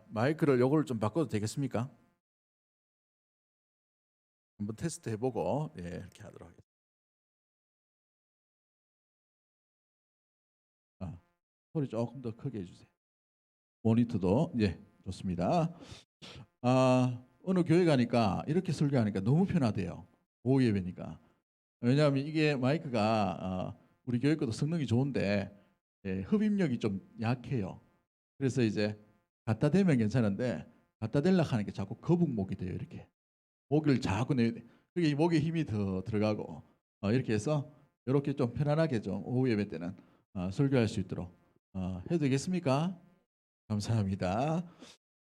마이크를 요걸 좀 바꿔도 되겠습니까? 한번 테스트 해보고 이렇게 하도록 하겠습니다. 소리 조금 더 크게 해주세요. 모니터도 좋습니다. 어느 교회 가니까 이렇게 설교하니까 너무 편하대요. 오후 예배니까. 왜냐하면 이게 마이크가 우리 교회 것도 성능이 좋은데 흡입력이 좀 약해요. 그래서 이제 갖다 대면 괜찮은데 갖다 대려고 하니까 자꾸 거북목이 돼요. 이렇게 목을 자꾸 내야 돼. 그게 목에 힘이 더 들어가고 이렇게 해서 이렇게 좀 편안하게 좀 오후 예배 때는 설교할 수 있도록 해도 되겠습니까? 감사합니다.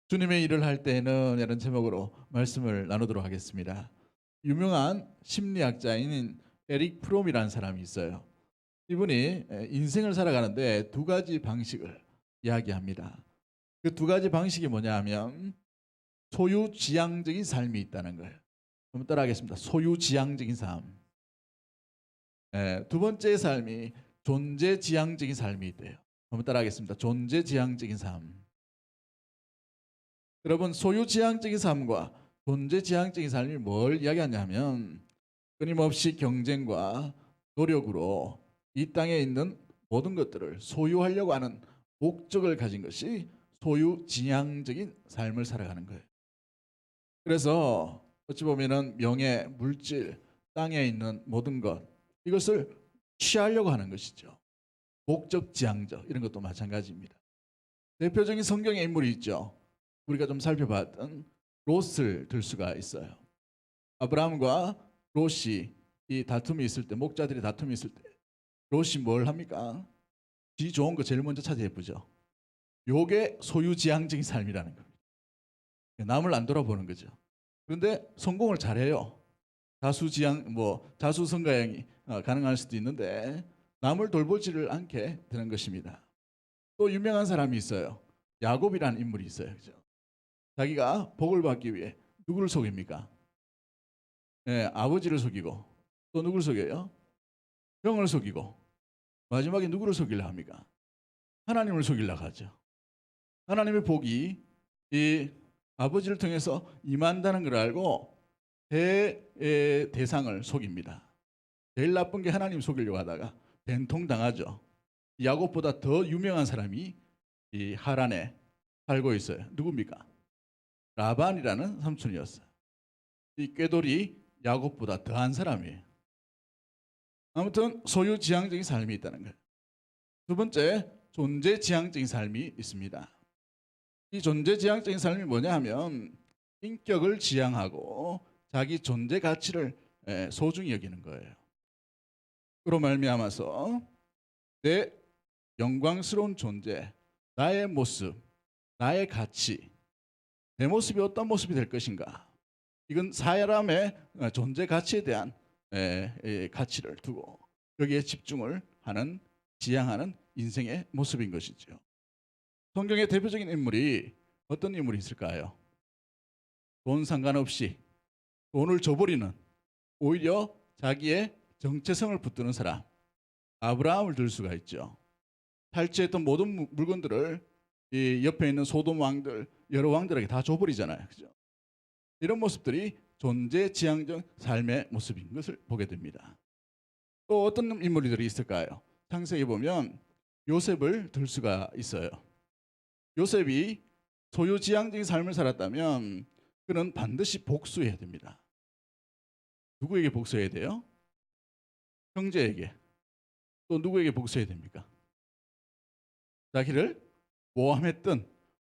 주님의 일을 할 때는 이런 제목으로 말씀을 나누도록 하겠습니다. 유명한 심리학자인 에릭 프롬이라는 사람이 있어요. 이분이 인생을 살아가는데 두 가지 방식을 이야기합니다. 그 두 가지 방식이 뭐냐 하면 소유지향적인 삶이 있다는 거예요. 한번 따라하겠습니다. 소유지향적인 삶. 두 번째 삶이 존재지향적인 삶이 있대요. 한번 따라하겠습니다. 존재지향적인 삶. 여러분, 소유지향적인 삶과 존재지향적인 삶이 뭘 이야기하냐면 끊임없이 경쟁과 노력으로 이 땅에 있는 모든 것들을 소유하려고 하는 목적을 가진 것이 소유지향적인 삶을 살아가는 거예요. 그래서 어찌 보면은 명예, 물질, 땅에 있는 모든 것 이것을 취하려고 하는 것이죠. 목적지향적 이런 것도 마찬가지입니다. 대표적인 성경의 인물이 있죠. 우리가 좀 살펴봤던 롯을 들 수가 있어요. 아브라함과 롯이 이 다툼이 있을 때, 목자들이 다툼이 있을 때 롯이 뭘 합니까? 지 좋은 거 제일 먼저 찾아 예쁘죠. 요게 소유지향적인 삶이라는 겁니다. 남을 안 돌아보는 거죠. 그런데 성공을 잘해요. 자수지향, 자수성가형이 가능할 수도 있는데 남을 돌보지를 않게 되는 것입니다. 또 유명한 사람이 있어요. 야곱이라는 인물이 있어요. 그죠? 자기가 복을 받기 위해 누구를 속입니까? 아버지를 속이고 또 누구를 속여요? 형을 속이고 마지막에 누구를 속이려 합니까? 하나님을 속이려 하죠. 하나님의 복이 이 아버지를 통해서 임한다는 걸 알고 대상을 속입니다. 제일 나쁜 게 하나님 속이려고 하다가 된통 당하죠. 야곱보다 더 유명한 사람이 이 하란에 살고 있어요. 누굽니까? 라반이라는 삼촌이었어요. 이 꾀돌이 야곱보다 더한 사람이에요. 아무튼 소유지향적인 삶이 있다는 거예요. 두 번째, 존재지향적인 삶이 있습니다. 이 존재지향적인 삶이 뭐냐 하면 인격을 지향하고 자기 존재 가치를 소중히 여기는 거예요. 그로 말미암아서 내 영광스러운 존재, 나의 모습, 나의 가치, 내 모습이 어떤 모습이 될 것인가. 이건 사람의 존재 가치에 대한 가치를 두고 여기에 집중을 하는, 지향하는 인생의 모습인 것이죠. 성경의 대표적인 인물이 어떤 인물이 있을까요? 돈 상관없이 돈을 줘버리는, 오히려 자기의 정체성을 붙드는 사람, 아브라함을 들 수가 있죠. 탈취했던 모든 물건들을 이 옆에 있는 소돔 왕들, 여러 왕들에게 다 줘버리잖아요. 그죠? 이런 모습들이 존재지향적 삶의 모습인 것을 보게 됩니다. 또 어떤 인물들이 있을까요? 창세기 보면 요셉을 들 수가 있어요. 요셉이 소유지향적인 삶을 살았다면 그는 반드시 복수해야 됩니다. 누구에게 복수해야 돼요? 형제에게. 또 누구에게 복수해야 됩니까? 자기를 모함했던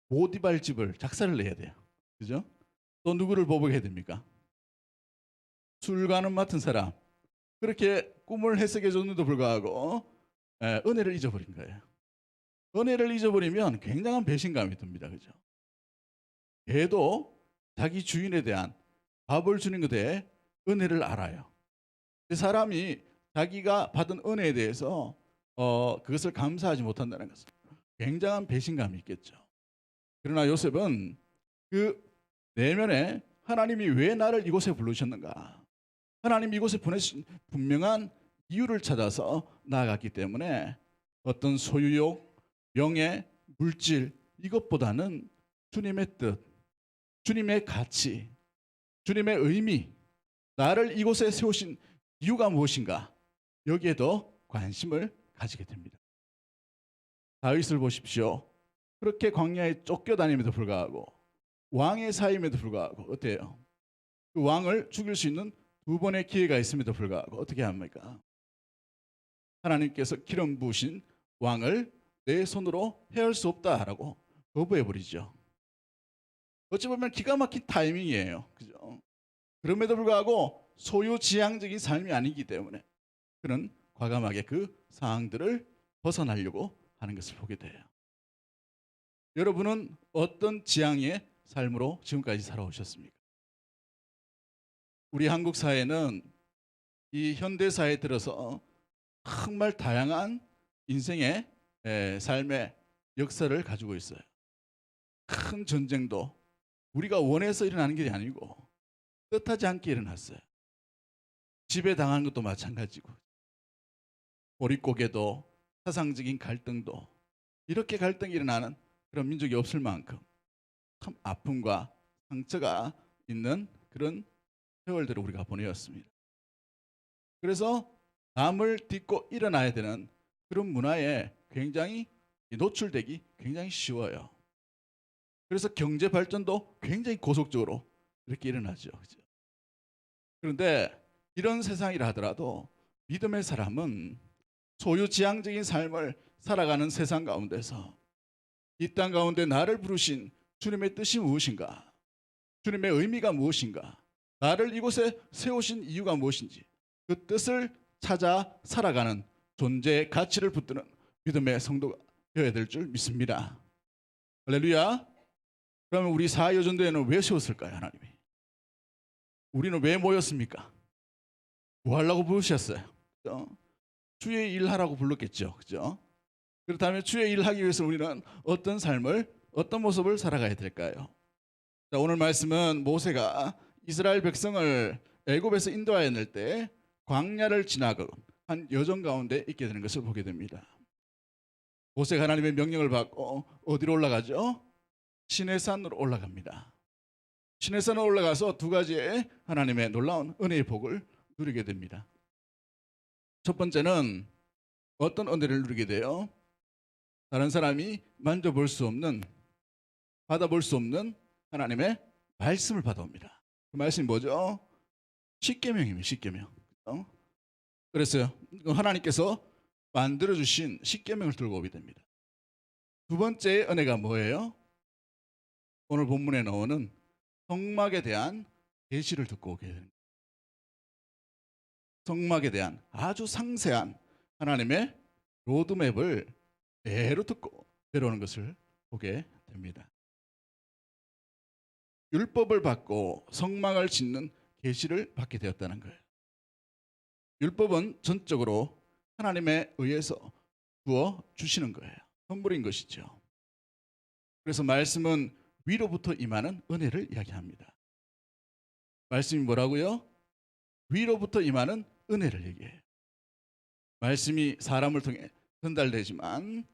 보디발 집을 작사를 내야 돼요. 그죠? 또 누구를 보복해야 됩니까? 술관을 맡은 사람. 그렇게 꿈을 해석해 줬는데도 불구하고 은혜를 잊어버린 거예요. 은혜를 잊어버리면 굉장한 배신감이 듭니다. 그죠? 개도 자기 주인에 대한 밥을 주는 것에 은혜를 알아요. 사람이 자기가 받은 은혜에 대해서 그것을 감사하지 못한다는 것은 굉장한 배신감이 있겠죠. 그러나 요셉은 그 내면에 하나님이 왜 나를 이곳에 부르셨는가, 하나님 이곳에 보내신 분명한 이유를 찾아서 나아갔기 때문에 어떤 소유욕, 명예, 물질 이것보다는 주님의 뜻, 주님의 가치, 주님의 의미, 나를 이곳에 세우신 이유가 무엇인가? 여기에 더 관심을 가지게 됩니다. 다윗을 보십시오. 그렇게 광야에 쫓겨다님에도 불구하고 왕의 사임에도 불구하고 어때요? 그 왕을 죽일 수 있는 두 번의 기회가 있음에도 불구하고 어떻게 합니까? 하나님께서 기름 부으신 왕을 내 손으로 해할 수 없다라고 거부해 버리죠. 어찌 보면 기가 막힌 타이밍이에요. 그죠? 그럼에도 불구하고 소유지향적인 삶이 아니기 때문에 그는 과감하게 그 상황들을 벗어나려고 하는 것을 보게 돼요. 여러분은 어떤 지향의 삶으로 지금까지 살아오셨습니까? 우리 한국 사회는 이 현대 사회에 들어서 정말 다양한 인생의 삶의 역사를 가지고 있어요. 큰 전쟁도 우리가 원해서 일어나는 게 아니고 뜻하지 않게 일어났어요. 지배당한 것도 마찬가지고 보릿고개도 사상적인 갈등도 이렇게 갈등이 일어나는 그런 민족이 없을 만큼 참 아픔과 상처가 있는 그런 세월들을 우리가 보내었습니다. 그래서 남을 딛고 일어나야 되는 그런 문화에 굉장히 노출되기 굉장히 쉬워요. 그래서 경제 발전도 굉장히 고속적으로 이렇게 일어나죠. 그런데 이런 세상이라 하더라도 믿음의 사람은 소유지향적인 삶을 살아가는 세상 가운데서 이 땅 가운데 나를 부르신 주님의 뜻이 무엇인가? 주님의 의미가 무엇인가? 나를 이곳에 세우신 이유가 무엇인지 그 뜻을 찾아 살아가는 존재의 가치를 붙드는 믿음의 성도가 되어야 될 줄 믿습니다. 할렐루야. 그러면 우리 사여전도회는 왜 세웠을까요? 하나님이. 우리는 왜 모였습니까? 뭐 하려고 부르셨어요? 그죠? 주의 일하라고 불렀겠죠. 그죠? 그렇다면 주의 일하기 위해서 우리는 어떤 삶을, 어떤 모습을 살아가야 될까요? 자, 오늘 말씀은 모세가 이스라엘 백성을 애굽에서 인도하여 낼 때 광야를 지나고 한 여정 가운데 있게 되는 것을 보게 됩니다. 모세가 하나님의 명령을 받고 어디로 올라가죠? 시내산으로 올라갑니다. 시내산으로 올라가서 두 가지의 하나님의 놀라운 은혜의 복을 누리게 됩니다. 첫 번째는 어떤 은혜를 누리게 돼요? 다른 사람이 만져볼 수 없는, 받아볼 수 없는 하나님의 말씀을 받아옵니다. 그 말씀이 뭐죠? 십계명입니다. 십계명. 그래서요, 하나님께서 만들어주신 십계명을 들고 오게 됩니다. 두 번째 은혜가 뭐예요? 오늘 본문에 나오는 성막에 대한 계시를 듣고 오게 됩니다. 성막에 대한 아주 상세한 하나님의 로드맵을 대로 듣고 내려오는 것을 보게 됩니다. 율법을 받고 성막을 짓는 계시를 받게 되었다는 거예요. 율법은 전적으로 하나님에 의해서 주어 주시는 거예요. 선물인 것이죠. 그래서 말씀은 위로부터 임하는 은혜를 이야기합니다. 말씀이 뭐라고요? 위로부터 임하는 은혜를 얘기해요. 말씀이 사람을 통해 전달되지만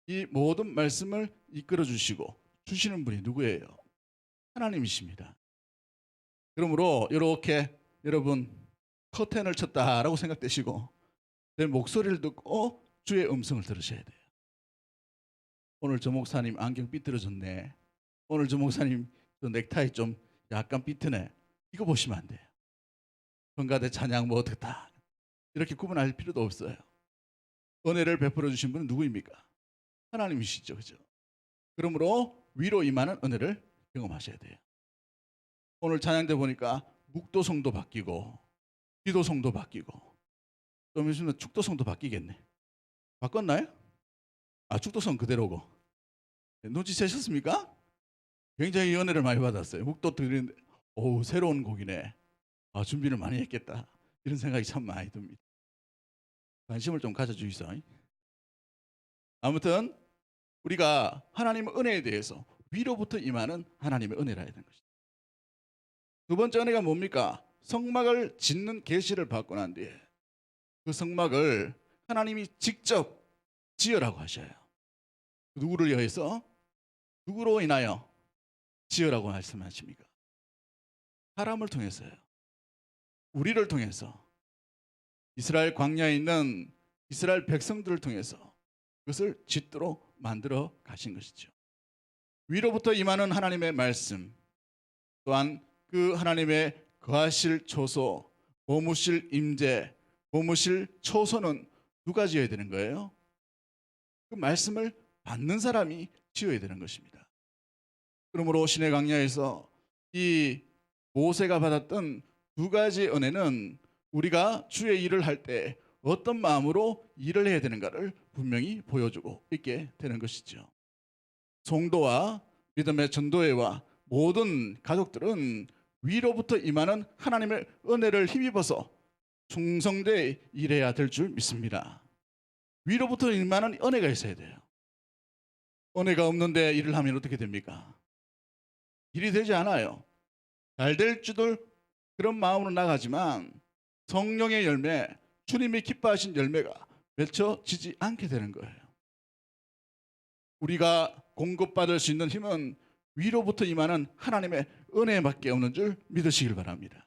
이 모든 말씀을 이끌어 주시고 주시는 분이 누구예요? 하나님이십니다. 그러므로 이렇게 여러분 커튼을 쳤다라고 생각되시고 내 목소리를 듣고 주의 음성을 들으셔야 돼요. 오늘 저 목사님 안경 삐뚤어졌네. 오늘 저 목사님 저 넥타이 좀 약간 삐트네. 이거 보시면 안 돼요. 건가대 찬양 뭐 어떻다 이렇게 구분할 필요도 없어요. 은혜를 베풀어 주신 분은 누구입니까? 하나님이시죠. 그죠? 그러므로 위로 임하는 은혜를 경험하셔야 돼요. 오늘 찬양대 보니까 묵도성도 바뀌고 기도성도 바뀌고 좀 있으면 축도성도 바뀌겠네. 바꿨나요? 아, 축도성 그대로고. 눈치채셨습니까? 굉장히 은혜를 많이 받았어요. 묵도 드리는데 오, 새로운 곡이네. 아, 준비를 많이 했겠다. 이런 생각이 참 많이 듭니다. 관심을 좀 가져주이소. 아무튼 우리가 하나님의 은혜에 대해서 위로부터 임하는 하나님의 은혜라 해야 되는 것이죠. 두 번째 은혜가 뭡니까? 성막을 짓는 계시를 받고 난 뒤에 그 성막을 하나님이 직접 지으라고 하셔요. 누구를 위해서? 누구로 인하여? 지으라고 말씀하십니까? 사람을 통해서요. 우리를 통해서, 이스라엘 광야에 있는 이스라엘 백성들을 통해서 그것을 짓도록 만들어 가신 것이죠. 위로부터 임하는 하나님의 말씀, 또한 그 하나님의 거하실 초소, 머무실 임재, 머무실 초소는 누가 지어야 되는 거예요? 그 말씀을 받는 사람이 지어야 되는 것입니다. 그러므로 신의 광야에서 이 모세가 받았던 두 가지 은혜는 우리가 주의 일을 할 때 어떤 마음으로 일을 해야 되는가를 분명히 보여주고 있게 되는 것이죠. 성도와 믿음의 전도회와 모든 가족들은 위로부터 임하는 하나님의 은혜를 힘입어서 충성되이 일해야 될 줄 믿습니다. 위로부터 임하는 은혜가 있어야 돼요. 은혜가 없는데 일을 하면 어떻게 됩니까? 일이 되지 않아요. 잘 될 줄을 그런 마음으로 나가지만 성령의 열매, 주님이 기뻐하신 열매가 맺혀지지 않게 되는 거예요. 우리가 공급받을 수 있는 힘은 위로부터 임하는 하나님의 은혜밖에 없는 줄 믿으시길 바랍니다.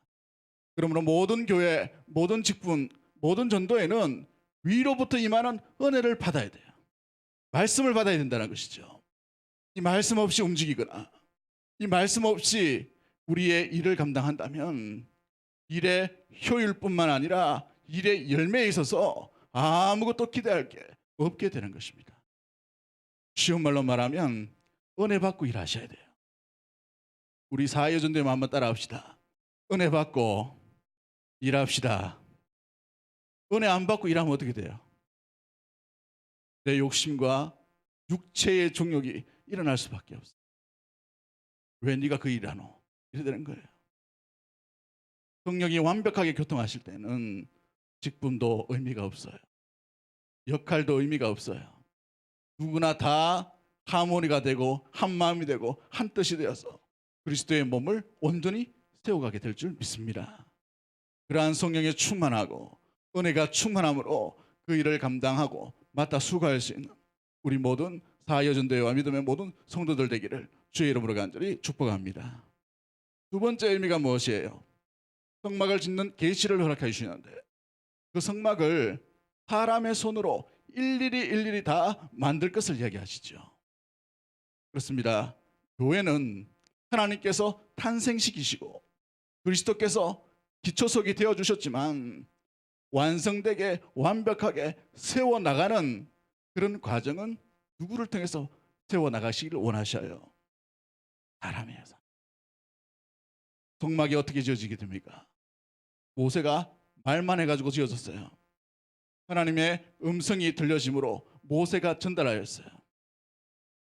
그러므로 모든 교회, 모든 직분, 모든 전도에는 위로부터 임하는 은혜를 받아야 돼요. 말씀을 받아야 된다는 것이죠. 이 말씀 없이 움직이거나 이 말씀 없이 우리의 일을 감당한다면 일의 효율뿐만 아니라 일의 열매에 있어서 아무것도 기대할 게 없게 되는 것입니다. 쉬운 말로 말하면 은혜 받고 일하셔야 돼요. 우리 사회전도에 한번 따라합시다. 은혜 받고 일합시다. 은혜 안 받고 일하면 어떻게 돼요? 내 욕심과 육체의 종욕이 일어날 수밖에 없어요. 왜 네가 그 일을 하노? 이래 되는 거예요. 성령이 완벽하게 교통하실 때는 직분도 의미가 없어요. 역할도 의미가 없어요. 누구나 다 하모니가 되고 한 마음이 되고 한 뜻이 되어서 그리스도의 몸을 온전히 세워가게 될 줄 믿습니다. 그러한 성령에 충만하고 은혜가 충만함으로 그 일을 감당하고 맡아 수고할 수 있는 우리 모든 사여전도회와 믿음의 모든 성도들 되기를 주의 이름으로 간절히 축복합니다. 두 번째 의미가 무엇이에요? 성막을 짓는 계시를 허락해 주시는데 그 성막을 사람의 손으로 일일이 다 만들 것을 이야기하시죠. 그렇습니다. 교회는 하나님께서 탄생시키시고 그리스도께서 기초석이 되어주셨지만 완성되게 완벽하게 세워나가는 그런 과정은 누구를 통해서 세워나가시기를 원하셔요? 사람이에요. 성막이 어떻게 지어지게 됩니까? 모세가 말만 해가지고 지어졌어요. 하나님의 음성이 들려짐으로 모세가 전달하였어요.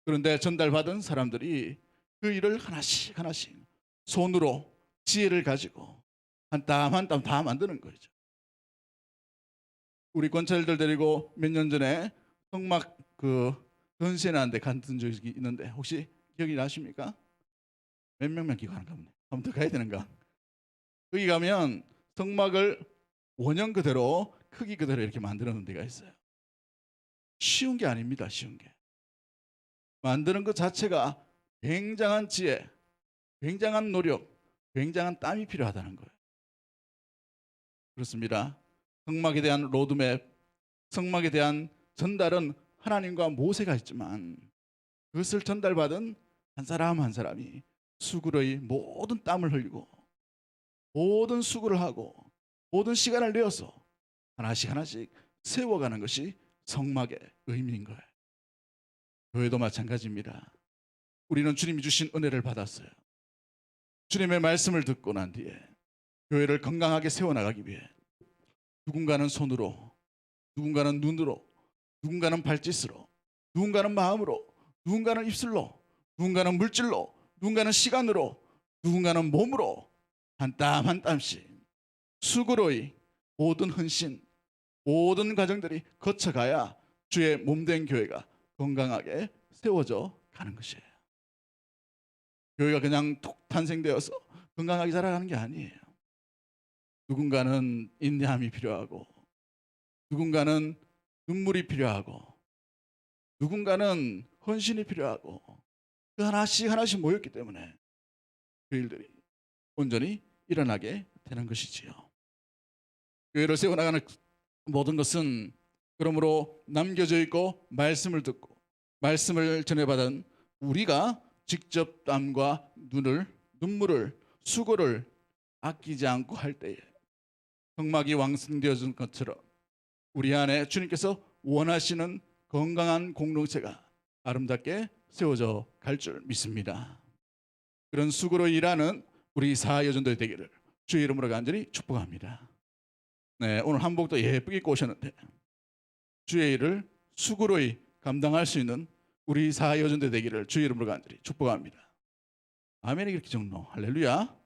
그런데 전달받은 사람들이 그 일을 하나씩 손으로 지혜를 가지고 한 땀 한 땀 다 만드는 거죠. 우리 권찰들 데리고 몇 년 전에 성막 그 전시회하는데 갔던 적이 있는데 혹시 기억이 나십니까? 몇 명만 기억하는 겁니다. 한번 더 가야 되는가? 거기 가면 성막을 원형 그대로 크기 그대로 이렇게 만들어 놓은 데가 있어요. 쉬운 게 아닙니다. 쉬운 게. 만드는 것 자체가 굉장한 지혜, 굉장한 노력, 굉장한 땀이 필요하다는 거예요. 그렇습니다. 성막에 대한 로드맵, 성막에 대한 전달은 하나님과 모세가 있지만 그것을 전달받은 한 사람 한 사람이 수고의 모든 땀을 흘리고 모든 수고를 하고 모든 시간을 내어서 하나씩 세워가는 것이 성막의 의미인 거예요. 교회도 마찬가지입니다. 우리는 주님이 주신 은혜를 받았어요. 주님의 말씀을 듣고 난 뒤에 교회를 건강하게 세워나가기 위해 누군가는 손으로, 누군가는 눈으로, 누군가는 발짓으로, 누군가는 마음으로, 누군가는 입술로, 누군가는 물질로, 누군가는 시간으로, 누군가는 몸으로 한 땀 한 땀씩 수고로이 모든 헌신, 모든 과정들이 거쳐가야 주의 몸된 교회가 건강하게 세워져 가는 것이에요. 교회가 그냥 툭 탄생되어서 건강하게 자라가는 게 아니에요. 누군가는 인내함이 필요하고 누군가는 눈물이 필요하고 누군가는 헌신이 필요하고 그 하나씩 모였기 때문에 그 일들이 온전히 일어나게 되는 것이지요. 교회를 세워나가는 모든 것은 그러므로 남겨져 있고 말씀을 듣고 말씀을 전해받은 우리가 직접 땀과 눈물을 수고를 아끼지 않고 할 때에 성막이 완성되어진 것처럼 우리 안에 주님께서 원하시는 건강한 공동체가 아름답게 세워져 갈 줄 믿습니다. 그런 수고로 일하는 우리 사여전도의 되기를 주의 이름으로 간절히 축복합니다. 네, 오늘 한복도 예쁘게 입고 오셨는데 주의 일을 수고로이 감당할 수 있는 우리 사여전도의 되기를 주의 이름으로 간절히 축복합니다. 아멘이 그렇게 정로. 할렐루야.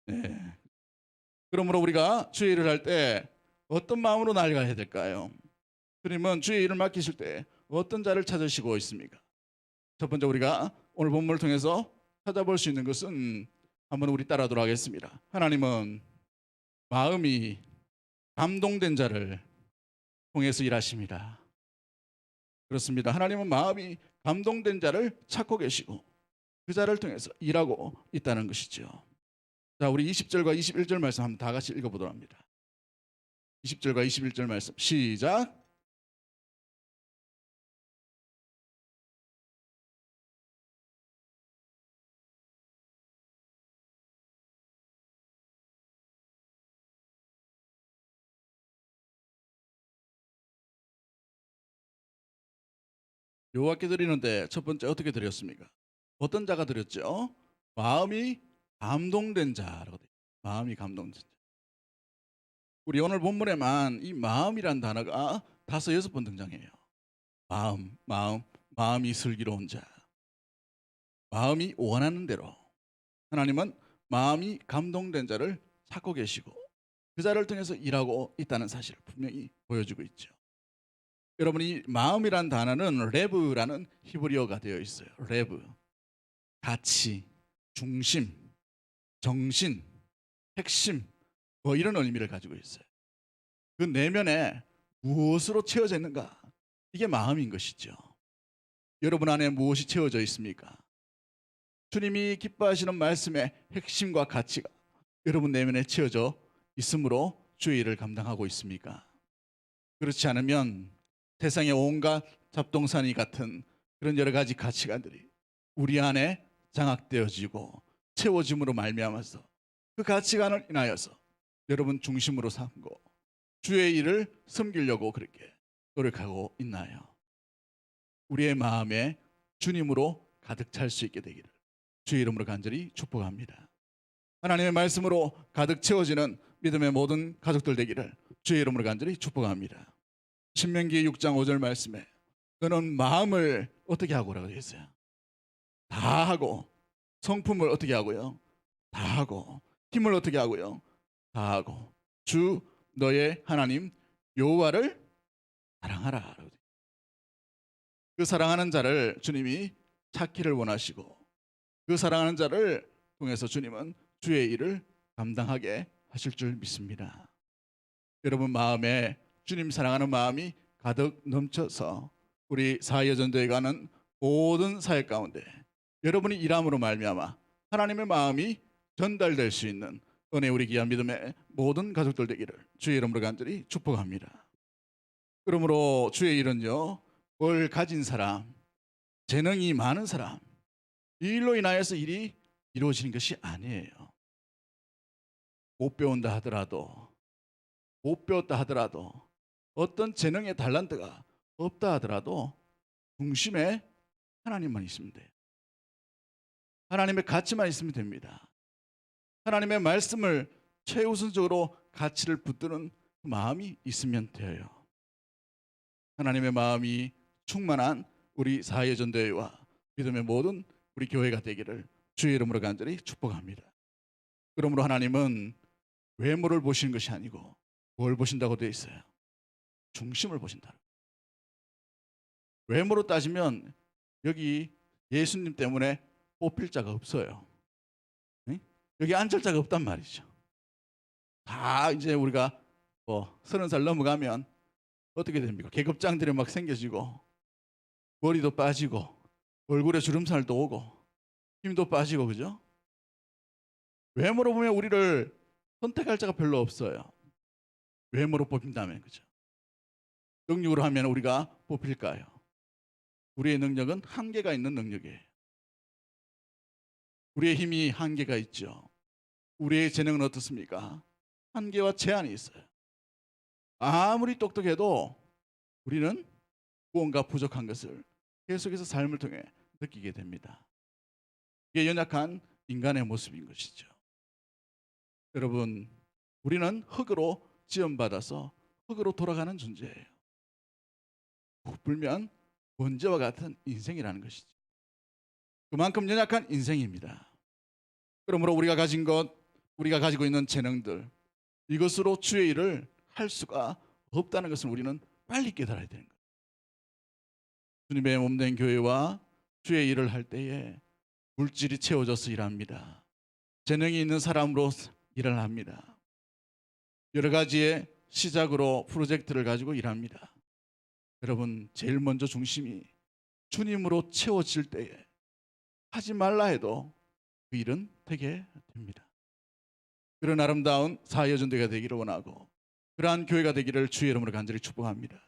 네. 그러므로 우리가 주의 일을 할 때 어떤 마음으로 나아가야 될까요? 주님은 주의 일을 맡기실 때 어떤 자를 찾으시고 있습니까? 첫 번째 우리가 오늘 본문을 통해서 찾아볼 수 있는 것은 한번 우리 따라하도록 하겠습니다. 하나님은 마음이 감동된 자를 통해서 일하십니다. 그렇습니다. 하나님은 마음이 감동된 자를 찾고 계시고 그 자를 통해서 일하고 있다는 것이죠. 자, 우리 20절과 21절 말씀 한번 다 같이 읽어보도록 합니다. 20절과 21절 말씀 시작. 여호와께 드리는데 첫 번째 어떻게 드렸습니까? 어떤 자가 드렸죠? 마음이 감동된 자라고 돼요. 마음이 감동된 자. 우리 오늘 본문에만 이 마음이란 단어가 5, 6번 등장해요. 마음이 슬기로운 자. 마음이 원하는 대로. 하나님은 마음이 감동된 자를 찾고 계시고 그 자를 통해서 일하고 있다는 사실을 분명히 보여주고 있죠. 여러분, 이 마음이란 단어는 레브라는 히브리어가 되어 있어요. 레브. 가치, 중심, 정신, 핵심, 뭐 이런 의미를 가지고 있어요. 그 내면에 무엇으로 채워져 있는가? 이게 마음인 것이죠. 여러분 안에 무엇이 채워져 있습니까? 주님이 기뻐하시는 말씀의 핵심과 가치가 여러분 내면에 채워져 있으므로 주의 일을 감당하고 있습니까? 그렇지 않으면 세상의 온갖 잡동사니 같은 그런 여러 가지 가치관들이 우리 안에 장악되어지고 채워짐으로 말미암아서 그 가치관을 인하여서 여러분 중심으로 삼고 주의 일을 섬기려고 그렇게 노력하고 있나요? 우리의 마음에 주님으로 가득 찰 수 있게 되기를 주의 이름으로 간절히 축복합니다. 하나님의 말씀으로 가득 채워지는 믿음의 모든 가족들 되기를 주의 이름으로 간절히 축복합니다. 신명기 6장 5절 말씀에 너는 마음을 어떻게 하고라고 되어 있어요? 다 하고, 성품을 어떻게 하고요? 다 하고, 힘을 어떻게 하고요? 다 하고, 주 너의 하나님 여호와를 사랑하라. 그 사랑하는 자를 주님이 찾기를 원하시고 그 사랑하는 자를 통해서 주님은 주의 일을 감당하게 하실 줄 믿습니다. 여러분 마음에 주님 사랑하는 마음이 가득 넘쳐서 우리 사회전도에 가는 모든 사역 가운데 여러분이 일함으로 말미암아 하나님의 마음이 전달될 수 있는 은혜 우리 귀한 믿음의 모든 가족들 되기를 주의 이름으로 간절히 축복합니다. 그러므로 주의 일은요, 뭘 가진 사람, 재능이 많은 사람, 이 일로 인하여서 일이 이루어지는 것이 아니에요. 못 배운다 하더라도, 못 배웠다 하더라도, 어떤 재능의 달란트가 없다 하더라도 중심에 하나님만 있으면 돼요. 하나님의 가치만 있으면 됩니다. 하나님의 말씀을 최우선적으로 가치를 붙드는 마음이 있으면 돼요. 하나님의 마음이 충만한 우리 사회전도회와 믿음의 모든 우리 교회가 되기를 주의 이름으로 간절히 축복합니다. 그러므로 하나님은 외모를 보시는 것이 아니고 뭘 보신다고 되어 있어요? 중심을 보신다. 외모로 따지면 여기 예수님 때문에 뽑힐 자가 없어요. 여기 앉을 자가 없단 말이죠. 다 이제 우리가 30살 넘어가면 어떻게 됩니까? 계급장들이 막 생겨지고 머리도 빠지고 얼굴에 주름살도 오고 힘도 빠지고, 그죠? 외모로 보면 우리를 선택할 자가 별로 없어요. 외모로 뽑힌다면, 그죠? 능력으로 하면 우리가 뽑힐까요? 우리의 능력은 한계가 있는 능력이에요. 우리의 힘이 한계가 있죠. 우리의 재능은 어떻습니까? 한계와 제한이 있어요. 아무리 똑똑해도 우리는 무언가 부족한 것을 계속해서 삶을 통해 느끼게 됩니다. 이게 연약한 인간의 모습인 것이죠. 여러분, 우리는 흙으로 지음받아서 흙으로 돌아가는 존재예요. 부풀면 번제와 같은 인생이라는 것이죠. 그만큼 연약한 인생입니다. 그러므로 우리가 가진 것, 우리가 가지고 있는 재능들, 이것으로 주의 일을 할 수가 없다는 것을 우리는 빨리 깨달아야 되는 거예요. 주님의 몸된 교회와 주의 일을 할 때에 물질이 채워져서 일합니다. 재능이 있는 사람으로 일을 합니다. 여러 가지의 시작으로 프로젝트를 가지고 일합니다. 여러분, 제일 먼저 중심이 주님으로 채워질 때에 하지 말라 해도 그 일은 되게 됩니다. 그런 아름다운 사회여전대가 되기를 원하고 그러한 교회가 되기를 주의 이름으로 간절히 축복합니다.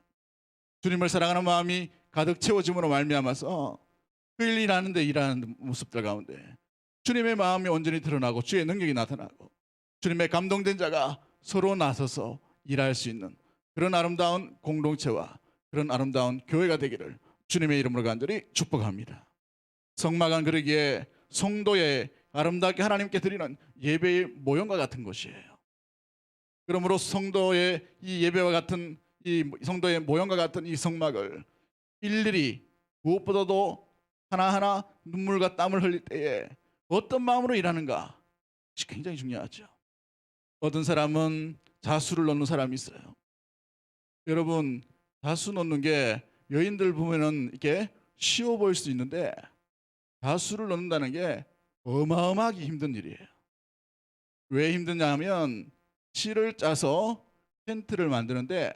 주님을 사랑하는 마음이 가득 채워짐으로 말미암아서 그 일 일하는데 일하는 모습들 가운데 주님의 마음이 온전히 드러나고 주의 능력이 나타나고 주님의 감동된 자가 서로 나서서 일할 수 있는 그런 아름다운 공동체와 그런 아름다운 교회가 되기를 주님의 이름으로 간절히 축복합니다. 성막은 그러기에 성도의 아름답게 하나님께 드리는 예배의 모형과 같은 곳이에요. 그러므로 성도의 이 예배와 같은 이 성도의 모형과 같은 이 성막을 일일이 무엇보다도 하나하나 눈물과 땀을 흘릴 때에 어떤 마음으로 일하는가 굉장히 중요하죠. 어떤 사람은 자수를 넣는 사람이 있어요. 여러분, 자수 넣는 게 여인들 보면은 이렇게 쉬워 보일 수 있는데 자수를 넣는다는 게 어마어마하게 힘든 일이에요. 왜 힘드냐 하면 실을 짜서 텐트를 만드는데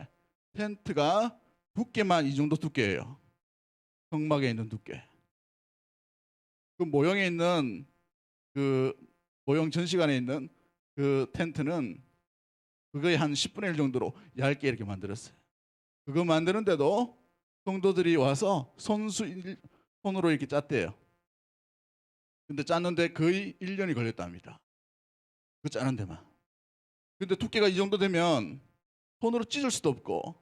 텐트가 두께만 이 정도 두께예요. 성막에 있는 두께. 그 모형에 있는 그 모형 전시관에 있는 그 텐트는 그거의 한 10분의 1 정도로 얇게 이렇게 만들었어요. 그거 만드는데도 성도들이 와서 손으로 이렇게 짰대요. 근데 짰는데 거의 1년이 걸렸답니다. 그 짜는 데만. 근데 두께가 이 정도 되면 손으로 찢을 수도 없고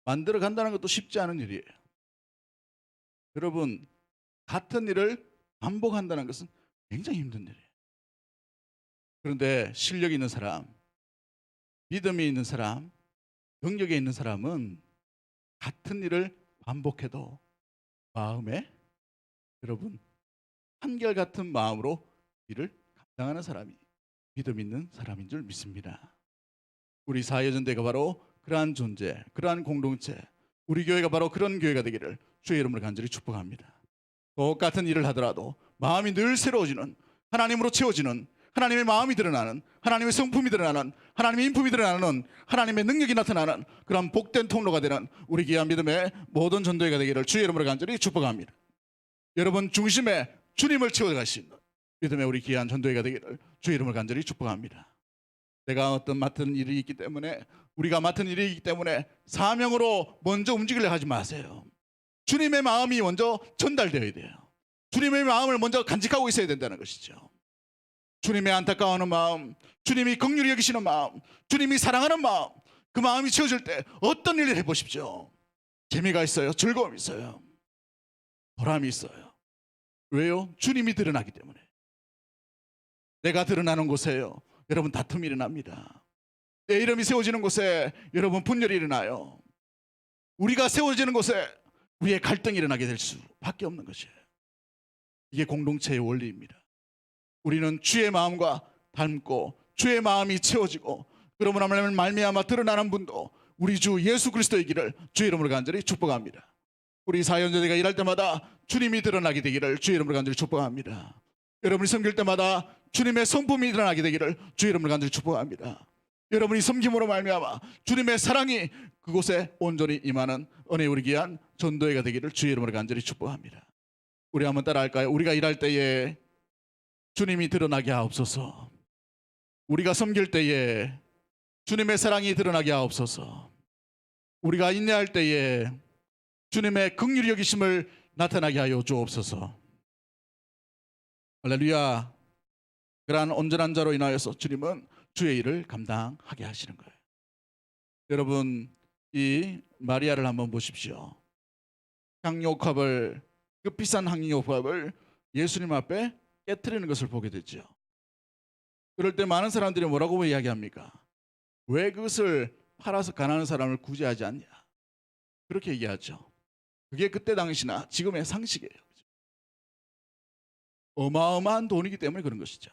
만들어 간다는 것도 쉽지 않은 일이에요. 여러분, 같은 일을 반복한다는 것은 굉장히 힘든 일이에요. 그런데 실력이 있는 사람, 믿음이 있는 사람, 능력이 있는 사람은 같은 일을 반복해도 마음에 여러분 한결같은 마음으로 일을 감당하는 사람이 믿음 있는 사람인 줄 믿습니다. 우리 사회전대가 바로 그러한 존재, 그러한 공동체, 우리 교회가 바로 그런 교회가 되기를 주의 이름으로 간절히 축복합니다. 똑같은 일을 하더라도 마음이 늘 새로워지는, 하나님으로 채워지는, 하나님의 마음이 드러나는, 하나님의 성품이 드러나는, 하나님의 인품이 드러나는, 하나님의 능력이 나타나는 그런 복된 통로가 되는 우리 귀한 믿음의 모든 전도회가 되기를 주의 이름으로 간절히 축복합니다. 여러분 중심에 주님을 채워갈 수 있는 믿음의 우리 귀한 전도회가 되기를 주의 이름으로 간절히 축복합니다. 내가 어떤 맡은 일이 있기 때문에, 우리가 맡은 일이 있기 때문에 사명으로 먼저 움직이려 하지 마세요. 주님의 마음이 먼저 전달되어야 돼요. 주님의 마음을 먼저 간직하고 있어야 된다는 것이죠. 주님의 안타까워하는 마음, 주님이 긍휼히 여기시는 마음, 주님이 사랑하는 마음, 그 마음이 채워질 때 어떤 일을 해보십시오. 재미가 있어요. 즐거움이 있어요. 보람이 있어요. 왜요? 주님이 드러나기 때문에. 내가 드러나는 곳에요, 여러분 다툼이 일어납니다. 내 이름이 세워지는 곳에 여러분 분열이 일어나요. 우리가 세워지는 곳에 우리의 갈등이 일어나게 될 수밖에 없는 것이에요. 이게 공동체의 원리입니다. 우리는 주의 마음과 닮고 주의 마음이 채워지고 그러므로 말미암아 드러나는 분도 우리 주 예수 그리스도의 길을 주의 이름으로 간절히 축복합니다. 우리 사연자들과 일할 때마다 주님이 드러나게 되기를 주의 이름으로 간절히 축복합니다. 여러분이 섬길 때마다 주님의 성품이 드러나게 되기를 주의 이름으로 간절히 축복합니다. 여러분이 섬김으로 말미암아 주님의 사랑이 그곳에 온전히 임하는 은혜의 우리 귀한 전도회가 되기를 주의 이름으로 간절히 축복합니다. 우리 한번 따라할까요? 우리가 일할 때에 주님이 드러나게 하옵소서. 우리가 섬길 때에 주님의 사랑이 드러나게 하옵소서. 우리가 인내할 때에 주님의 긍휼히 여기심을 나타나게 하여 주옵소서. 할렐루야. 그러한 온전한 자로 인하여서 주님은 주의 일을 감당하게 하시는 거예요. 여러분, 이 마리아를 한번 보십시오. 향료컵을, 그 비싼 향료컵을 예수님 앞에 깨트리는 것을 보게 되죠. 그럴 때 많은 사람들이 뭐라고 이야기합니까? 왜 그것을 팔아서 가난한 사람을 구제하지 않냐, 그렇게 얘기하죠. 그게 그때 당시나 지금의 상식이에요. 어마어마한 돈이기 때문에 그런 것이죠.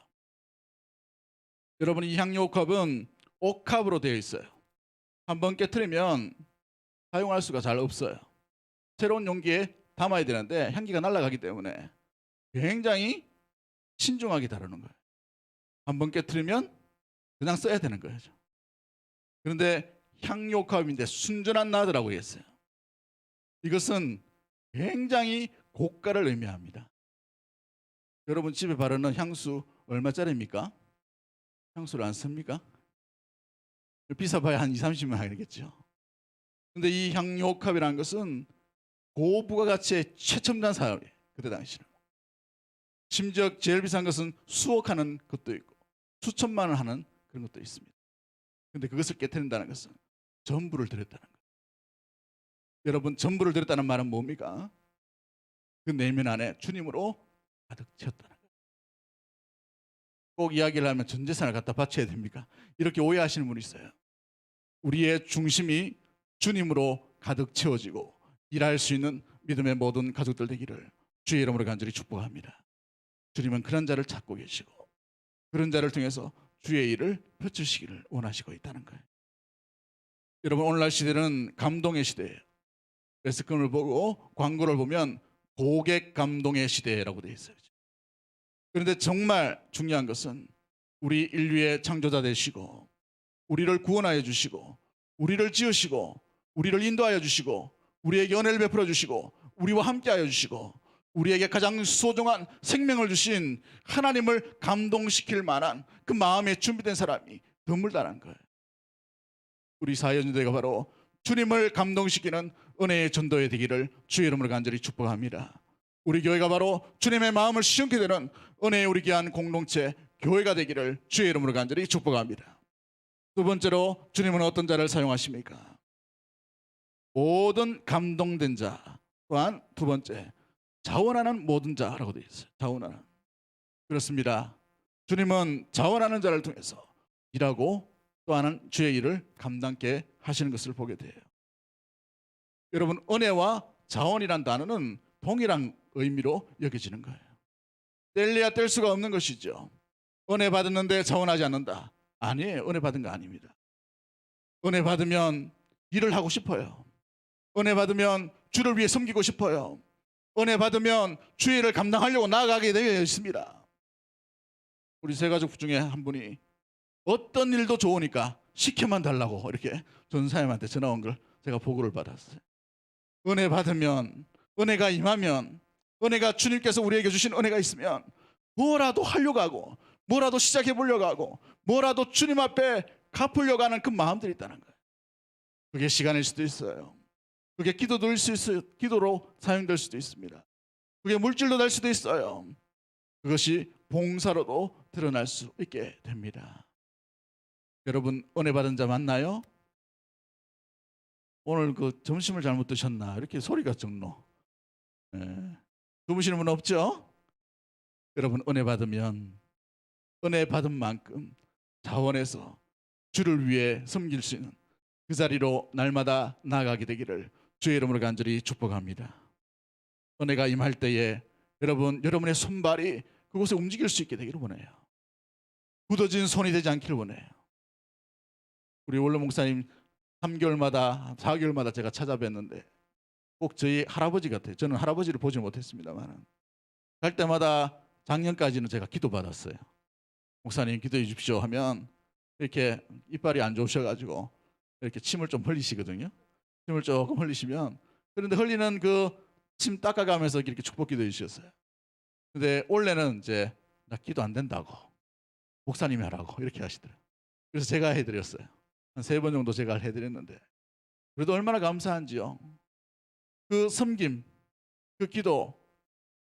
여러분, 이 향료컵은 옥합으로 되어 있어요. 한번 깨트리면 사용할 수가 잘 없어요. 새로운 용기에 담아야 되는데 향기가 날아가기 때문에 굉장히 신중하게 다루는 거예요. 한번 깨트리면 그냥 써야 되는 거예요. 그런데 향료컵인데 순전한 나드라고 했어요. 이것은 굉장히 고가를 의미합니다. 여러분, 집에 바르는 향수 얼마짜리입니까? 향수를 안 씁니까? 비싸봐야 한 20-30만 원이겠죠. 근데 이 향료컵이라는 것은 고부가가치의 최첨단 사업이에요. 그때 당시는. 심지어 제일 비싼 것은 수억 하는 것도 있고 수천만 원 하는 그런 것도 있습니다. 근데 그것을 깨트린다는 것은 전부를 드렸다는 거예요. 여러분, 전부를 드렸다는 말은 뭡니까? 그 내면 안에 주님으로 가득 채웠다는 거예요. 꼭 이야기를 하면 전 재산을 갖다 바쳐야 됩니까? 이렇게 오해하시는 분이 있어요. 우리의 중심이 주님으로 가득 채워지고 일할 수 있는 믿음의 모든 가족들 되기를 주의 이름으로 간절히 축복합니다. 주님은 그런 자를 찾고 계시고 그런 자를 통해서 주의 일을 펼치시기를 원하시고 있다는 거예요. 여러분, 오늘날 시대는 감동의 시대예요. 그래서 그걸 보고 광고를 보면 고객 감동의 시대라고 되어 있어요. 그런데 정말 중요한 것은 우리 인류의 창조자 되시고 우리를 구원하여 주시고 우리를 지으시고 우리를 인도하여 주시고 우리에게 은혜를 베풀어 주시고 우리와 함께하여 주시고 우리에게 가장 소중한 생명을 주신 하나님을 감동시킬 만한 그 마음에 준비된 사람이 드물다는 거예요. 우리 사회전도회가 바로 주님을 감동시키는 은혜의 전도회 되기를 주의 이름으로 간절히 축복합니다. 우리 교회가 바로 주님의 마음을 시원케 되는 은혜의 우리 귀한 공동체 교회가 되기를 주의 이름으로 간절히 축복합니다. 두 번째로 주님은 어떤 자를 사용하십니까? 모든 감동된 자. 또한 두 번째, 자원하는 모든 자라고 되어 있어요. 자원하는. 그렇습니다. 주님은 자원하는 자를 통해서 일하고 또 하는 주의 일을 감당케 하시는 것을 보게 돼요. 여러분, 은혜와 자원이란 단어는 동일한 의미로 여겨지는 거예요. 뗄래야 뗄 수가 없는 것이죠. 은혜 받았는데 자원하지 않는다. 아니에요. 은혜 받은 거 아닙니다. 은혜 받으면 일을 하고 싶어요. 은혜 받으면 주를 위해 섬기고 싶어요. 은혜 받으면 주의 일을 감당하려고 나아가게 되어 있습니다. 우리 세 가족 중에 한 분이 어떤 일도 좋으니까 시켜만 달라고 이렇게 전사님한테 전화 온 걸 제가 보고를 받았어요. 은혜 받으면, 은혜가 임하면, 은혜가 주님께서 우리에게 주신 은혜가 있으면 뭐라도 하려고 하고 뭐라도 시작해 보려고 하고 뭐라도 주님 앞에 갚으려고 하는 그 마음들이 있다는 거예요. 그게 시간일 수도 있어요. 그게 기도될 수 있어요. 기도로 사용될 수도 있습니다. 그게 물질로 될 수도 있어요. 그것이 봉사로도 드러날 수 있게 됩니다. 여러분, 은혜 받은 자 맞나요? 오늘 그 점심을 잘못 드셨나 이렇게 소리가 적노. 주무시는 분 없죠? 여러분, 은혜 받으면 은혜 받은 만큼 자원해서 주를 위해 섬길 수 있는 그 자리로 날마다 나아가게 되기를 주의 이름으로 간절히 축복합니다. 은혜가 임할 때에 여러분의 손발이 그곳에 움직일 수 있게 되기를 원해요. 굳어진 손이 되지 않기를 원해요. 우리 원로 목사님 3개월마다 4개월마다 제가 찾아뵀는데 꼭 저희 할아버지 같아요. 저는 할아버지를 보지 못했습니다만 갈 때마다 작년까지는 제가 기도받았어요. 목사님 기도해 주십시오 하면 이렇게 이빨이 안 좋으셔가지고 이렇게 침을 좀 흘리시거든요. 침을 조금 흘리시면, 그런데 흘리는 그 침 닦아가면서 이렇게 축복 기도해 주셨어요. 근데 올해는 이제 나 기도 안 된다고, 목사님이 하라고 이렇게 하시더라고요. 그래서 제가 해드렸어요. 한 3번 정도 제가 해드렸는데 그래도 얼마나 감사한지요. 그 섬김, 그 기도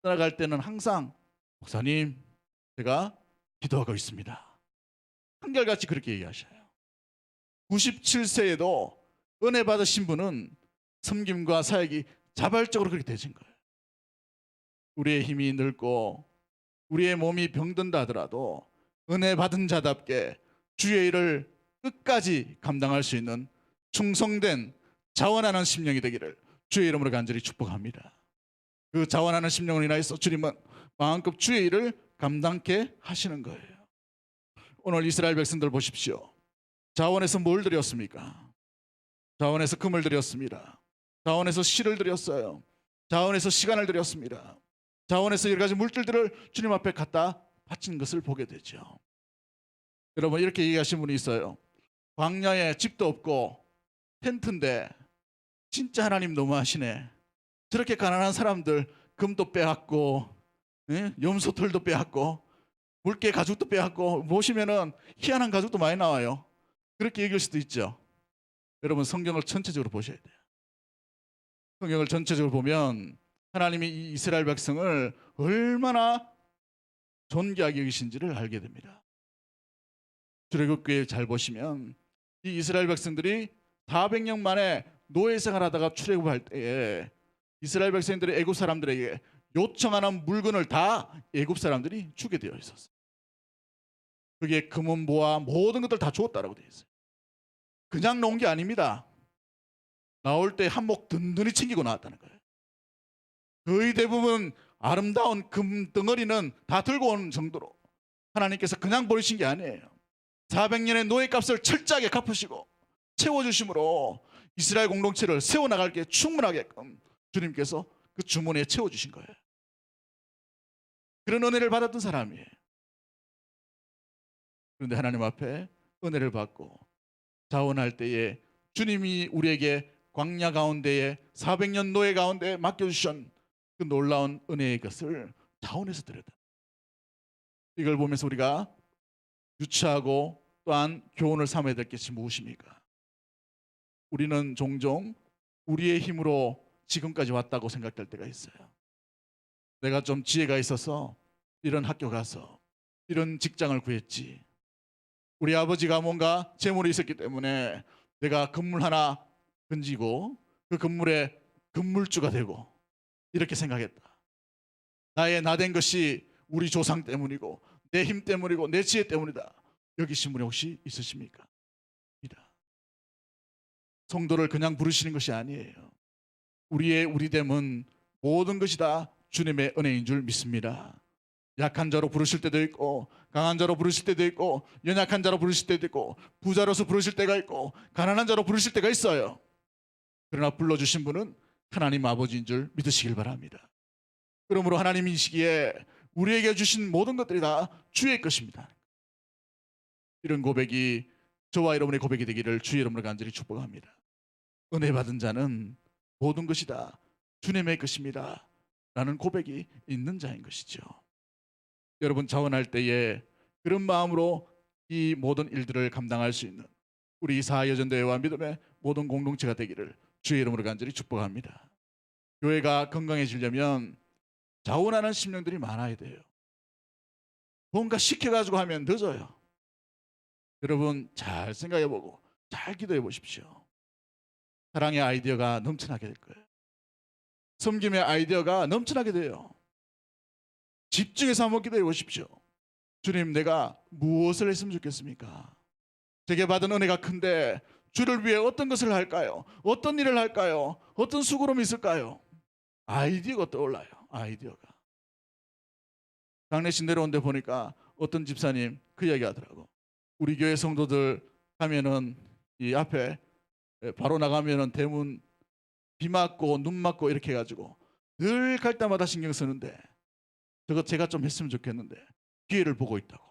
따라갈 때는 항상 목사님 제가 기도하고 있습니다. 한결같이 그렇게 얘기하셔요. 97세에도 은혜 받으신 분은 섬김과 사역이 자발적으로 그렇게 되신 거예요. 우리의 힘이 늙고 우리의 몸이 병든다 하더라도 은혜 받은 자답게 주의 일을 끝까지 감당할 수 있는 충성된 자원하는 심령이 되기를 주의 이름으로 간절히 축복합니다. 그 자원하는 심령을 인하여서 주님은 마음껏 주의 일을 감당케 하시는 거예요. 오늘 이스라엘 백성들 보십시오. 자원에서 뭘 드렸습니까? 자원에서 금을 드렸습니다. 자원에서 실을 드렸어요. 자원에서 시간을 드렸습니다. 자원에서 여러 가지 물질들을 주님 앞에 갖다 바친 것을 보게 되죠. 여러분 이렇게 얘기하신 분이 있어요. 광야에 집도 없고 텐트인데 진짜 하나님 너무하시네. 저렇게 가난한 사람들 금도 빼앗고 염소털도 빼앗고 물개 가죽도 빼앗고 보시면은 희한한 가죽도 많이 나와요. 그렇게 얘기할 수도 있죠. 여러분 성경을 전체적으로 보셔야 돼요. 성경을 전체적으로 보면 하나님이 이 이스라엘 백성을 얼마나 존귀하게 여기신지를 알게 됩니다. 출애굽기에 잘 보시면 이 이스라엘 백성들이 400년 만에 노예 생활하다가 출애굽할 때에 이스라엘 백성들이 애굽 사람들에게 요청하는 물건을 다 애굽 사람들이 주게 되어 있었어요. 그게 금은 보화 모든 것들 다 주었다라고 되어 있어요. 그냥 놓은 게 아닙니다. 나올 때 한몫 든든히 챙기고 나왔다는 거예요. 거의 대부분 아름다운 금 덩어리는 다 들고 오는 정도로 하나님께서 그냥 버리신 게 아니에요. 400년의 노예 값을 철저하게 갚으시고 채워주심으로 이스라엘 공동체를 세워나갈 게 충분하게끔 주님께서 그 주머니에 채워주신 거예요. 그런 은혜를 받았던 사람이에요. 그런데 하나님 앞에 은혜를 받고 자원할 때에 주님이 우리에게 광야 가운데에 400년 노예 가운데 맡겨주신 그 놀라운 은혜의 것을 자원해서 드렸다. 이걸 보면서 우리가 유치하고 또한 교훈을 삼아야 될 것이 무엇입니까? 우리는 종종 우리의 힘으로 지금까지 왔다고 생각될 때가 있어요. 내가 좀 지혜가 있어서 이런 학교 가서 이런 직장을 구했지. 우리 아버지가 뭔가 재물이 있었기 때문에 내가 건물 하나 건지고 그 건물에 건물주가 되고 이렇게 생각했다. 나의 나된 것이 우리 조상 때문이고 내 힘 때문이고 내 지혜 때문이다. 여기신 분이 혹시 있으십니까? 성도를 그냥 부르시는 것이 아니에요. 우리의 우리됨은 모든 것이 다 주님의 은혜인 줄 믿습니다. 약한 자로 부르실 때도 있고 강한 자로 부르실 때도 있고 연약한 자로 부르실 때도 있고 부자로서 부르실 때가 있고 가난한 자로 부르실 때가 있어요. 그러나 불러주신 분은 하나님 아버지인 줄 믿으시길 바랍니다. 그러므로 하나님이 이 시기에 우리에게 주신 모든 것들이 다 주의 것입니다. 이런 고백이 저와 여러분의 고백이 되기를 주의 이름으로 간절히 축복합니다. 은혜 받은 자는 모든 것이 다 주님의 것입니다 라는 고백이 있는 자인 것이죠. 여러분 자원할 때에 그런 마음으로 이 모든 일들을 감당할 수 있는 우리 사여전대회와 믿음의 모든 공동체가 되기를 주의 이름으로 간절히 축복합니다. 교회가 건강해지려면 자원하는 심령들이 많아야 돼요. 뭔가 시켜가지고 하면 늦어요. 여러분 잘 생각해보고 잘 기도해 보십시오. 사랑의 아이디어가 넘쳐나게 될 거예요. 섬김의 아이디어가 넘쳐나게 돼요. 집중해서 한번 기도해 보십시오. 주님 내가 무엇을 했으면 좋겠습니까? 제게 받은 은혜가 큰데 주를 위해 어떤 것을 할까요? 어떤 일을 할까요? 어떤 수고름이 있을까요? 아이디어가 떠올라요. 아이디어가. 장례식 내려온데 보니까 어떤 집사님 그 이야기 하더라고. 우리 교회 성도들 하면은 이 앞에 바로 나가면은 대문 비 맞고 눈 맞고 이렇게 해가지고 늘 갈 때마다 신경 쓰는데 저거 제가 좀 했으면 좋겠는데 기회를 보고 있다고.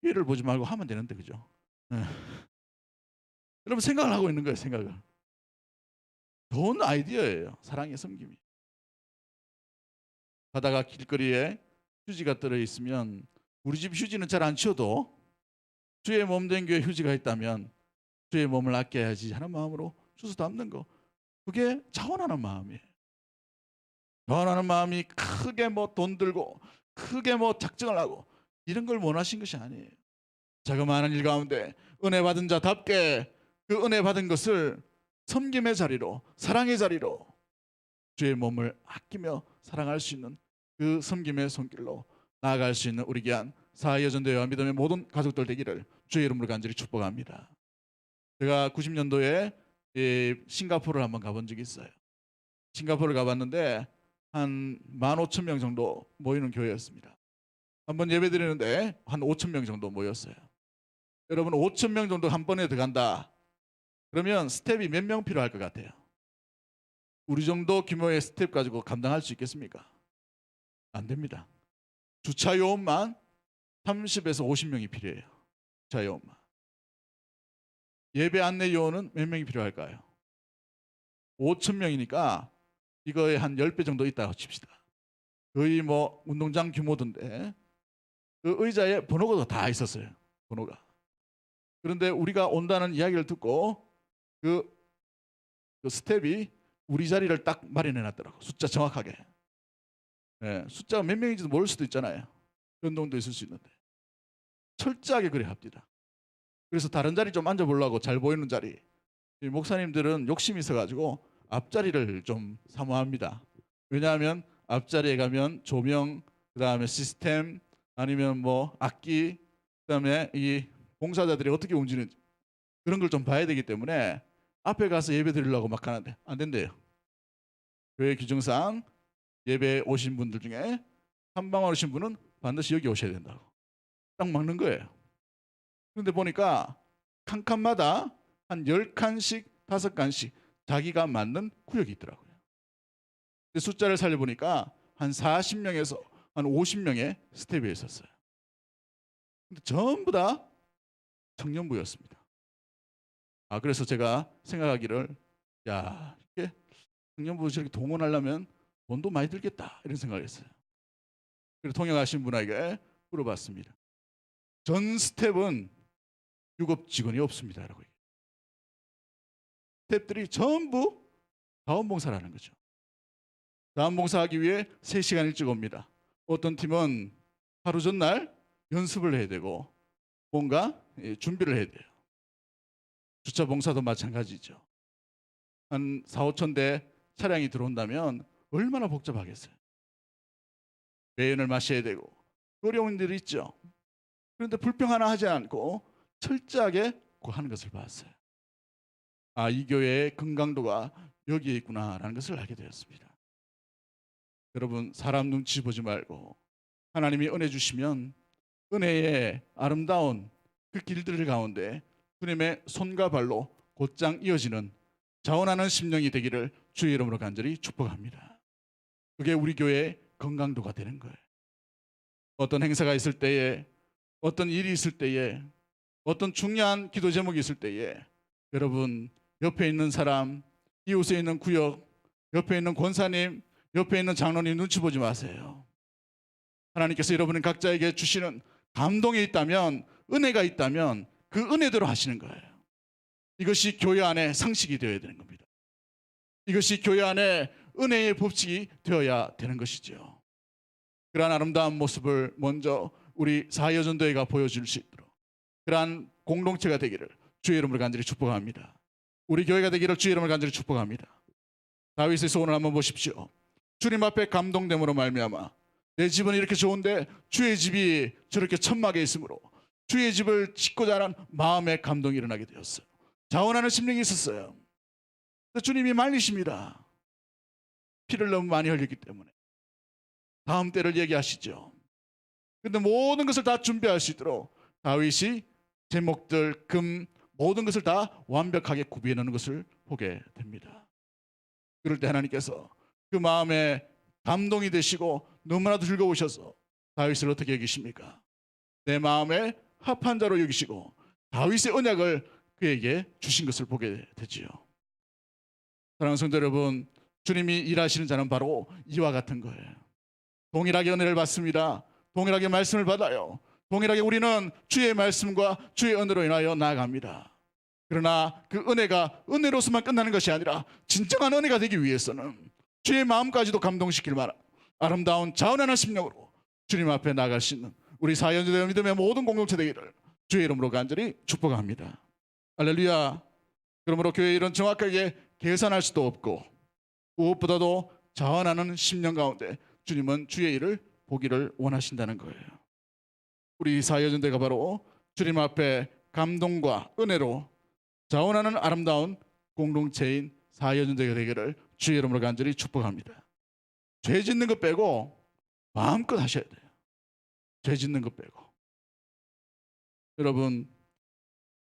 기회를 보지 말고 하면 되는데 그죠? 네. 여러분 생각을 하고 있는 거예요. 생각을. 좋은 아이디어예요. 사랑의 섬김이. 가다가 길거리에 휴지가 떨어 있으면 우리 집 휴지는 잘 안 치워도 주의 몸 된 교회 휴지가 있다면 주의 몸을 아껴야지 하는 마음으로 주워 담는 거, 그게 자원하는 마음이에요. 자원하는 마음이 크게 뭐 돈 들고 크게 뭐 작정을 하고 이런 걸 원하신 것이 아니에요. 자그마한 일 가운데 은혜 받은 자답게 그 은혜 받은 것을 섬김의 자리로, 사랑의 자리로, 주의 몸을 아끼며 사랑할 수 있는 그 섬김의 손길로 나아갈 수 있는 우리 귀한 사회여전대회와 믿음의 모든 가족들 되기를 주의 이름으로 간절히 축복합니다. 제가 90년도에 싱가포르를 한번 가본 적이 있어요. 싱가포르를 가봤는데 한 15,000명 정도 모이는 교회였습니다. 한번 예배 드리는데 한 5,000명 정도 모였어요. 여러분, 5,000명 정도 한 번에 들어간다 그러면 스텝이 몇 명 필요할 것 같아요? 우리 정도 규모의 스텝 가지고 감당할 수 있겠습니까? 안 됩니다. 주차 요원만 30에서 50명이 필요해요. 주차 요원만. 예배 안내 요원은 몇 명이 필요할까요? 5,000명이니까 이거에 한 10배 정도 있다고 칩시다. 거의 뭐 운동장 규모던데 그 의자에 번호가 다 있었어요. 번호가. 그런데 우리가 온다는 이야기를 듣고 그 스텝이 우리 자리를 딱 마련해 놨더라고. 숫자 정확하게. 네, 숫자가 몇 명인지도 모를 수도 있잖아요. 변동도 있을 수 있는데 철저하게 그래 합니다. 그래서 다른 자리 좀 앉아보려고, 잘 보이는 자리. 이 목사님들은 욕심이 있어가지고 앞자리를 좀 사모합니다. 왜냐하면 앞자리에 가면 조명, 그 다음에 시스템, 아니면 뭐 악기, 그 다음에 이 봉사자들이 어떻게 움직이는지 그런 걸 좀 봐야 되기 때문에 앞에 가서 예배 드리려고 막 하는데 안 된대요. 교회 규정상 예배 오신 분들 중에 한 방 오신 분은 반드시 여기 오셔야 된다고 딱 막는 거예요. 그런데 보니까 칸칸마다 한 10칸씩 5칸씩 자기가 맞는 구역이 있더라고요. 숫자를 살려보니까 한 40명에서 한 50명의 스텝이 있었어요. 근데 전부 다 청년부였습니다. 그래서 제가 생각하기를, 야, 이게 청년부 저렇게 동원하려면 돈도 많이 들겠다 이런 생각을 했어요. 그래서 통역하신 분에게 물어봤습니다. 전 스텝은 유급 직원이 없습니다 라고. 스텝들이 전부 자원봉사라는 거죠. 자원봉사하기 위해 3시간 일찍 옵니다. 어떤 팀은 하루 전날 연습을 해야 되고 뭔가 준비를 해야 돼요. 주차 봉사도 마찬가지죠. 한 4,5천 대 차량이 들어온다면 얼마나 복잡하겠어요. 매연을 마셔야 되고 어려운 일이 있죠. 그런데 불평 하나 하지 않고 철저하게 하는 것을 봤어요. 이 교회의 건강도가 여기에 있구나라는 것을 알게 되었습니다. 여러분, 사람 눈치 보지 말고 하나님이 은혜 주시면 은혜의 아름다운 그 길들 가운데 주님의 손과 발로 곧장 이어지는 자원하는 심령이 되기를 주의 이름으로 간절히 축복합니다. 그게 우리 교회의 건강도가 되는 거예요. 어떤 행사가 있을 때에, 어떤 일이 있을 때에, 어떤 중요한 기도 제목이 있을 때에 여러분, 옆에 있는 사람, 이웃에 있는 구역, 옆에 있는 권사님, 옆에 있는 장로님 눈치 보지 마세요. 하나님께서 여러분 각자에게 주시는 감동이 있다면, 은혜가 있다면 그 은혜대로 하시는 거예요. 이것이 교회 안에 상식이 되어야 되는 겁니다. 이것이 교회 안에 은혜의 법칙이 되어야 되는 것이죠. 그러한 아름다운 모습을 먼저 우리 사회여전도회가 보여줄 수 있도록 그러한 공동체가 되기를 주의 이름으로 간절히 축복합니다. 우리 교회가 되기를 주의 이름으로 간절히 축복합니다. 다윗의 소원을 한번 보십시오. 주님 앞에 감동됨으로 말미암아 내 집은 이렇게 좋은데 주의 집이 저렇게 천막에 있으므로 주의 집을 짓고자 하는 마음의 감동이 일어나게 되었어요. 자원하는 심령이 있었어요. 주님이 말리십니다. 피를 너무 많이 흘렸기 때문에. 다음 때를 얘기하시죠. 그런데 모든 것을 다 준비할 수 있도록 다윗이 제목들, 금, 모든 것을 다 완벽하게 구비해 놓는 것을 보게 됩니다. 그럴 때 하나님께서 그 마음에 감동이 되시고 너무나도 즐거우셔서 다윗을 어떻게 여기십니까? 내 마음에 합한 자로 여기시고 다윗의 언약을 그에게 주신 것을 보게 되지요. 사랑하는 성도 여러분, 주님이 일하시는 자는 바로 이와 같은 거예요. 동일하게 은혜를 받습니다. 동일하게 말씀을 받아요. 동일하게 우리는 주의 말씀과 주의 은혜로 인하여 나아갑니다. 그러나 그 은혜가 은혜로서만 끝나는 것이 아니라 진정한 은혜가 되기 위해서는 주의 마음까지도 감동시킬 만한 아름다운 자원하는 심령으로 주님 앞에 나갈 수 있는 우리 사연자들 믿음의 모든 공동체 되기를 주의 이름으로 간절히 축복합니다. 할렐루야. 그러므로 교회 일은 정확하게 계산할 수도 없고 무엇보다도 자원하는 심령 가운데 주님은 주의 일을 보기를 원하신다는 거예요. 우리 사여전대가 바로 주님 앞에 감동과 은혜로 자원하는 아름다운 공동체인 사여전대가 되기를 주의 이름으로 간절히 축복합니다. 죄 짓는 것 빼고 마음껏 하셔야 돼요. 죄 짓는 것 빼고. 여러분,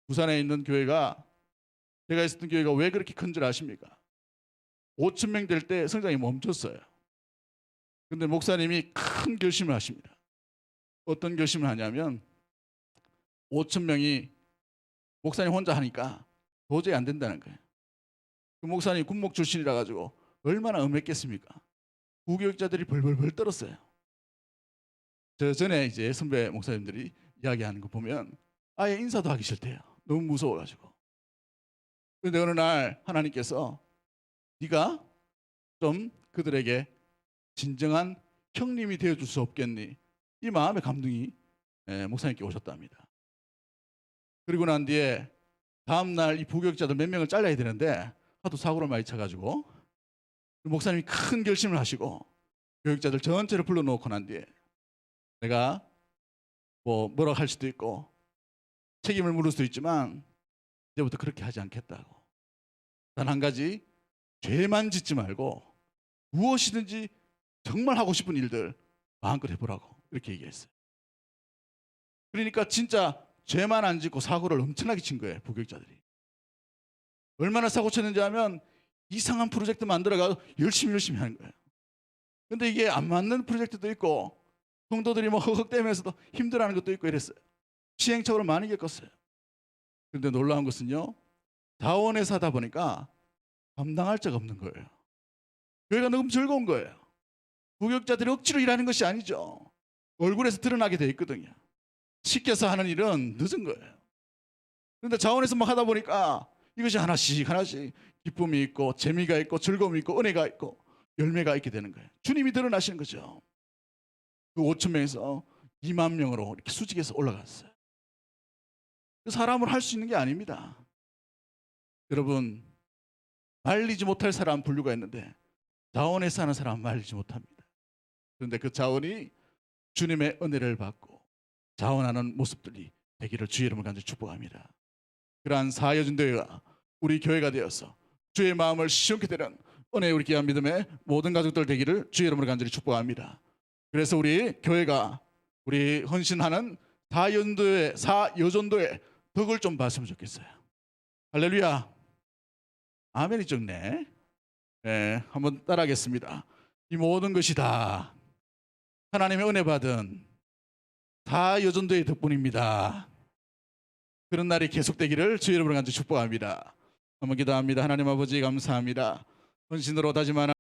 부산에 있는 교회가, 제가 있었던 교회가 왜 그렇게 큰 줄 아십니까? 5천 명 될 때 성장이 멈췄어요. 근데 목사님이 큰 결심을 하십니다. 어떤 결심을 하냐면 5천 명이 목사님 혼자 하니까 도저히 안 된다는 거예요. 그 목사님 군목 출신이라 가지고 얼마나 엄했겠습니까? 부교육자들이 벌벌벌 떨었어요. 저 전에 이제 선배 목사님들이 이야기하는 거 보면 아예 인사도 하기 싫대요. 너무 무서워가지고. 그런데 어느 날 하나님께서 네가 좀 그들에게 진정한 형님이 되어줄 수 없겠니? 이 마음의 감동이 목사님께 오셨답니다. 그리고 난 뒤에 다음날 이 부교육자들 몇 명을 잘라야 되는데 하도 사고를 많이 쳐가지고 목사님이 큰 결심을 하시고 교육자들 전체를 불러놓고 난 뒤에 내가 뭐라 할 수도 있고 책임을 물을 수도 있지만 이제부터 그렇게 하지 않겠다고. 단 한 가지, 죄만 짓지 말고 무엇이든지 정말 하고 싶은 일들 마음껏 해보라고 이렇게 얘기했어요. 그러니까 진짜 죄만 안 짓고 사고를 엄청나게 친 거예요. 부교육자들이. 얼마나 사고 쳤는지 하면 이상한 프로젝트 만들어가서 열심히 하는 거예요. 근데 이게 안 맞는 프로젝트도 있고 성도들이 뭐 허걱대면서도 힘들어하는 것도 있고 이랬어요. 시행착오를 많이 겪었어요. 그런데 놀라운 것은요, 자원에서 하다 보니까 감당할 자가 없는 거예요. 교회가 너무 즐거운 거예요. 부교육자들이 억지로 일하는 것이 아니죠. 얼굴에서 드러나게 돼 있거든요. 시켜서 하는 일은 늦은 거예요. 그런데 자원에서 막 하다 보니까 이것이 하나씩 기쁨이 있고 재미가 있고 즐거움이 있고 은혜가 있고 열매가 있게 되는 거예요. 주님이 드러나시는 거죠. 그 5천 명에서 2만 명으로 이렇게 수직해서 올라갔어요. 사람을 할 수 있는 게 아닙니다. 여러분, 말리지 못할 사람 분류가 있는데 자원에서 하는 사람은 말리지 못합니다. 그런데 그 자원이 주님의 은혜를 받고 자원하는 모습들이 되기를 주의 이름을 간절히 축복합니다. 그러한 사여전도회가 우리 교회가 되어서 주의 마음을 시원케 되는 은혜의 우리 귀한 믿음의 모든 가족들 되기를 주의 이름으로 간절히 축복합니다. 그래서 우리 교회가 우리 헌신하는 사여전도회 덕을 좀 봤으면 좋겠어요. 할렐루야. 아멘이 적네. 네, 한번 따라하겠습니다. 이 모든 것이 다 하나님의 은혜 받은 사여전도회 덕분입니다. 그런 날이 계속되기를 주의 이름으로 간절히 축복합니다. 한번 기도합니다. 하나님 아버지 감사합니다. 헌신으로 다짐하는